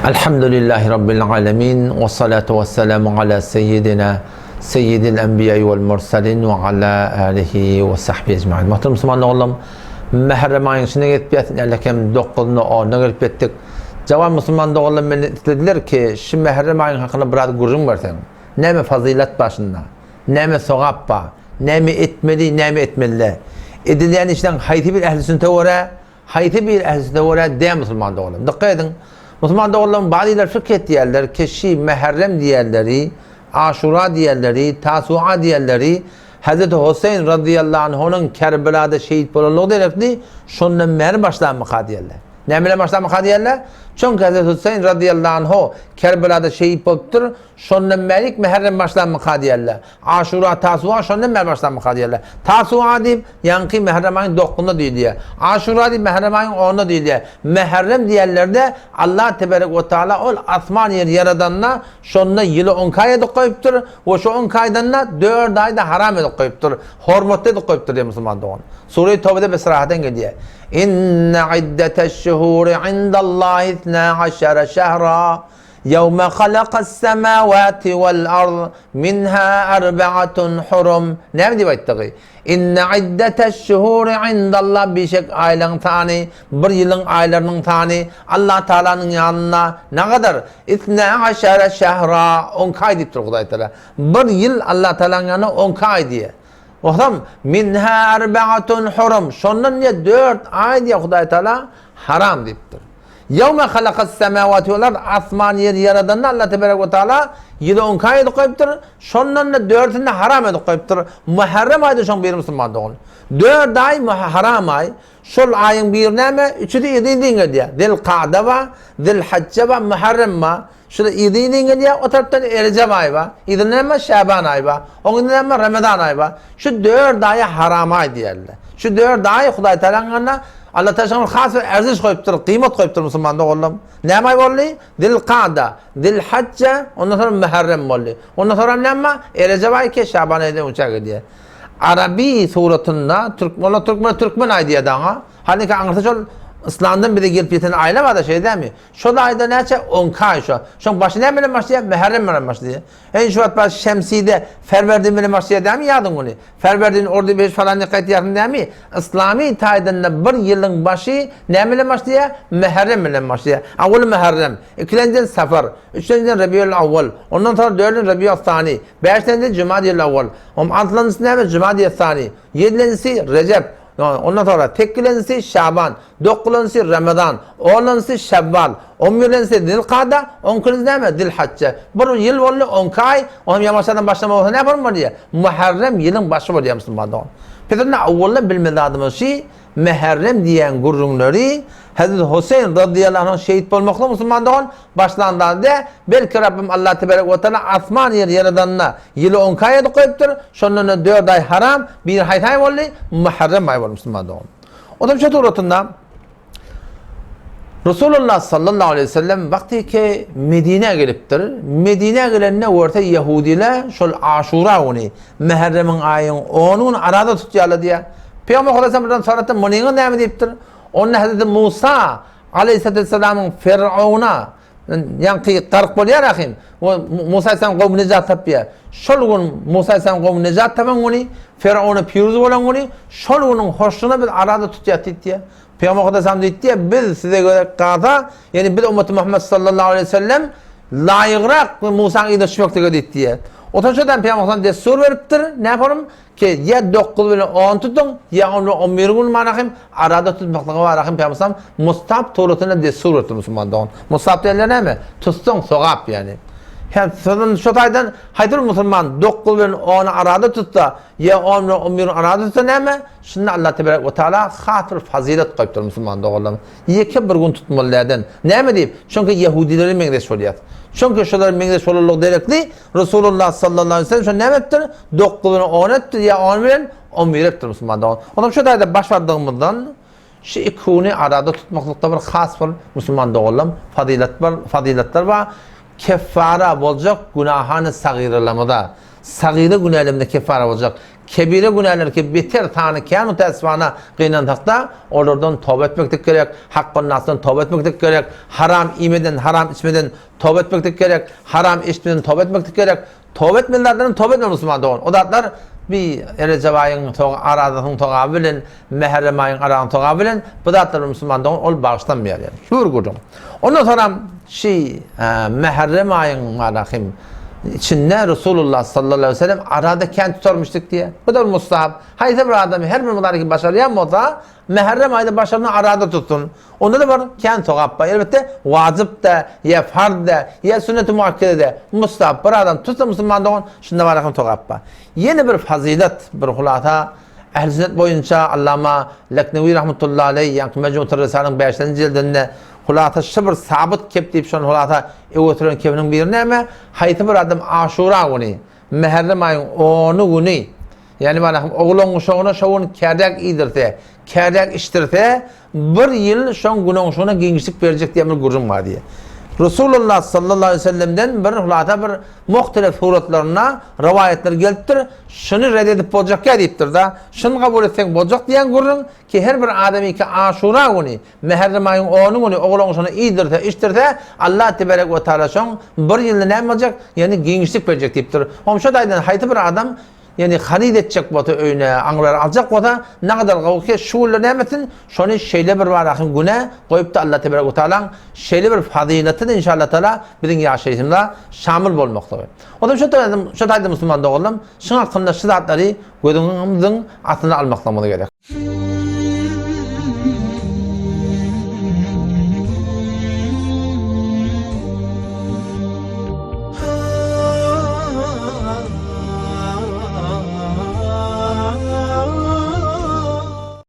Elhamdülillahi Rabbil alemin ve salatu ve selamu ala seyyidil enbiya vel mursalin ve ala alihi ve sahbihi ecma'in. Muhterem Müslümanlar oğlum, mehrem ayın içine gitmeyetin erlekem 9'unu ona gelip ettik. Cevap Müslümanlar oğlum beni dediler ki şu mehrem ayın hakkında biraz gurrun versen. Ne mi fazilet başında, ne mi sogap ba, ne mi etmeli, ne mi etmeli. Edilen işten hayti bir ehl-i sünnete göre, hayti bir ehl-i sünnete göre de Müslümanlar oğlum. Dikkat edin. Müslümanlar oğlum bazıları fıkh diyorlar ki şi mehrem diyorları, Aşura diyorları, Tasu'a diyorları, Hazreti Hüseyin radıyallahu anh'ın Kerbela'da şehit olurluğu derefli, şundan mehr başlanmaka diyorlar. Ne bile başlanmaka diyorlar? Çünkü Hazreti Hüseyin radıyallahu anh'ı Kerbela'da şehit oluptur, şundan merik mehrem başlanmaka diyorlar. Aşura, Tasu'a şundan mehr başlanmaka diyorlar. Tasu'a deyip yankı mehrem ayın 9'unda diyor. Aşura deyip mehrem ayın 10'unda diyor. Mehrem diyorlar Allah tebarek ve teala ol asman yer yaradanına şundan yılı 10 kayda koyuptur ve şu 10 kaydanına 4 ayda haram edip koyuptur. Hormatlı edip koyuptur diye Müslüman doğan. Sure-i Tevbe'de bir sırahaten geliyor. İnne iddeteşşuhuri indallahi 12 şehra يَوْمَ خَلَقَ السَّمَاوَاتِ وَالْأَرْضِ مِنْهَا أَرْبَعَةٌ حُرُمٌ Ne diyor baktaki? İnne iddeteşşuhuri indallah bir şey ayların tani, bir yılın aylarının tani, Allah Teala'nın yanına ne kadar? 12 şehra 10 kay deyip durur Huday Teala. Bir yıl Allah Teala'nın yanına 10 kay diye. Oğlum minha arba'atun hurum. Şondan niye 4 ay diye Huday Teala haram deyiptir. Yevme halakas semavati vel ard asman yer yaradanna Allah tebarek ve teala yılı 10 kay edip koyuptur. Şondan da 4'ünde haram edip koyuptur. Muharrem ayda şon bir Müslüman doğun. 4 ay haram ay. Şol ayın bir neme 3'ü de idin diye. Zil Ka'de va, Zil Hacce va, Muharrem va. Şurada idin diye o taraftan Recep ayı va. İdin neme Şaban ayı va. Onun neme Ramazan ayı va. Şu 4 ay haram ay diyorlar. Şu 4 ay Huday Teala'nın Allah Teala'nın has bir erziş koyuptur, kıymet koyuptur Müslümanlar oğlum. Ne may bolli? Zil Ka'de, Zil Hacce, ondan sonra Muharrem bolli. Ondan sonra neme? Recep ayı ki Şaban ayı uçak diye. Arabi suratında Türkmen ay diye daha. Hani ki anlatacak İslam'dan bir de gelip yeten aile var da şey değil mi? Şu da ayda ne çe 10 kay şu. Şu başı ne bilen başlıyor? Muharrem bilen başlıyor. En şu at baş Şemsi'de Ferverdin bilen başlıyor değil mi? Yadın onu. Ferverdin orada bir falan dikkat yakın değil mi? İslami taydan bir yılın başı ne bilen başlıyor? Muharrem bilen başlıyor. Avul Muharrem, ikinciden Safar, üçüncüden Rabiul Avval, ondan sonra dördüncü Rabiul Thani, beşinciden Cumadiyel Avval, altıncısı ne? Cumadiyel Thani, yedincisi Recep. Ondan sonra tekkilencisi Şaban, 9'uncisi Ramazan, 10'uncisi Şevval, 11'uncisi Zilkade, 12'uncisi ne mi? Zilhacce. Bu yıl bollu 10 ay, onun yamaçlardan başlama olsa ne yapalım diye? Muharrem yılın başı var diye Müslümanlar. Peki ne avvalla bilmediğimiz şey Muharrem diyen gurrunları Hazreti Hüseyin radıyallahu anh şehit olmakla Müslümanlar başlandığında belki Rabbim Allah tebarek ve teala asman yer yaradanına yılı 10 kaya da koyuptur. Şondan 4 ay haram, bir haytay oldu, Muharrem ay var Müslümanlar. O da bir şey doğrultusunda Resulullah sallallahu aleyhi ve sellem vakti ki Medine'ye geliptir. Medine'ye gelenine orta Yahudiler şol Aşura onu Muharrem'in ayın 10'un arada tutuyorlar diye. Peygamber Aleyhisselam'dan sonra da Muni'nin ne deyiptir? Onun Hazreti Musa Aleyhisselam'ın Firavun'a yani tarık bol ya rahim. Musa Aleyhisselam kavmi necat tapıyor. Şol gün Musa Aleyhisselam kavmi necat tapan onu Firavun'a piruz olan onu şol günün hoşuna bir arada tutuyor diye. Peygamber Aleyhisselam dedi ya biz size göre kata yani biz ümmeti Muhammed sallallahu aleyhi ve sellem layıkrak Musa'nın iyide şüphekte dedi diye. Otoşadan Peygamber Aleyhisselam destur veriptir. Ne yapalım? Ki ya 9 ile 10 tutun ya 11 gün manahim arada tutmaklığı var rahim Peygamber Aleyhisselam Mustab turatına destur veriptir Müslümanlar. Mustab derler ne mi? Tutsun sogap yani. Hem sonra şu taydan haydır Müslüman 9 ile 10 arada tutta ya 10 ile 11 arada tutta ne mi? Şimdi Allah tebarek ve teala hatır fazilet koyuptur Müslümanlar oğlum. Yeke bir gün tutmalılardan. Ne mi deyip? Çünkü Yahudilerin mengdeş oluyor. Çünkü şunlar mengdeş olurluğu gerekli. Resulullah sallallahu aleyhi ve sellem şu ne ettir? 9 ile 10 ettir ya 10 ile 11 ettir Müslümanlar. Oğlum şu tayda başvardığımızdan şu ikuni arada tutmaklıkta bir khas bir Müslümanlar oğlum. Faziletler var. Keffara olacak günahını sagiralamada. sagire günahlarına kefara olacak. Kebire günahlar ki beter tanı kânu tesvana kıynantakta oradan tövbe etmek gerek. Hakkın nasından tövbe etmek gerek. Haram yemeden, haram içmeden tövbe etmek gerek. Haram içmeden tövbe etmek gerek. Tövbe etmeyenlerden tövbe etme Müslüman doğun. O datlar bir erecebayın aradığın toğa bilen, mehremayın aradığın toğa bilen, bu datlar Müslüman doğun, ol bağışlanmıyor yani. Şuur kurdum. Ondan sonra mehremayın arahim içinde Resulullah sallallahu aleyhi ve sellem arada kent tutarmıştık diye. Bu da mustahab. Haydi bir adamı her bir mübarek başarıyan olsa mehrem ayda başarını arada tutun. Onda da var kent toğappa. Elbette vacip de, ya fard de, ya sünnet-i muakkede de mustahab. Bir adam tutsa Müslüman doğun, şunda var akım toğappa. Yeni bir fazilet, bir hulata, Ehl-i Sünnet boyunca Allama Leknevi rahmetullahi aleyhi yankı Mecmu-i Risale'nin 5. cildinde hulata şıbır sabit kep deyip şun hulata oturan kevinin birine ama hayti bir adam Aşura günü mehrem ayın 10'u günü yani bana oğlun şoğuna şoğun kerdak idirte kerdak iştirte bir yıl şoğun günün şoğuna genişlik verecek diye bir gurum var diye. Resulullah sallallahu aleyhi ve sellem'den bir hulata bir muhtelif suretlerine rivayetler geliptir. Şunu reddedip olacak ya deyiptir da şunu kabul etsek olacak diyen gurrun ki her bir ademi ki Aşura günü mehrem ayın 10'u günü oğlun şunu iyidirte iştirte Allah tebarek ve teala şun bir yılda ne olacak yani genişlik verecek deyiptir. Ama şu daydan hayti bir adam yani harid edecek bota öyne anlar alacak bota ne kadar gavki şuurla nemetin şunu şeyle bir var ahim güne koyup da Allah tebarek ve teala şeyle bir faziletini inşallah teala bizim yaşayışımda şamil olmakta. O da şu daydan Müslüman da oğlum şun hakkında şu zatları gözümüzün altına almaklamamız gerek.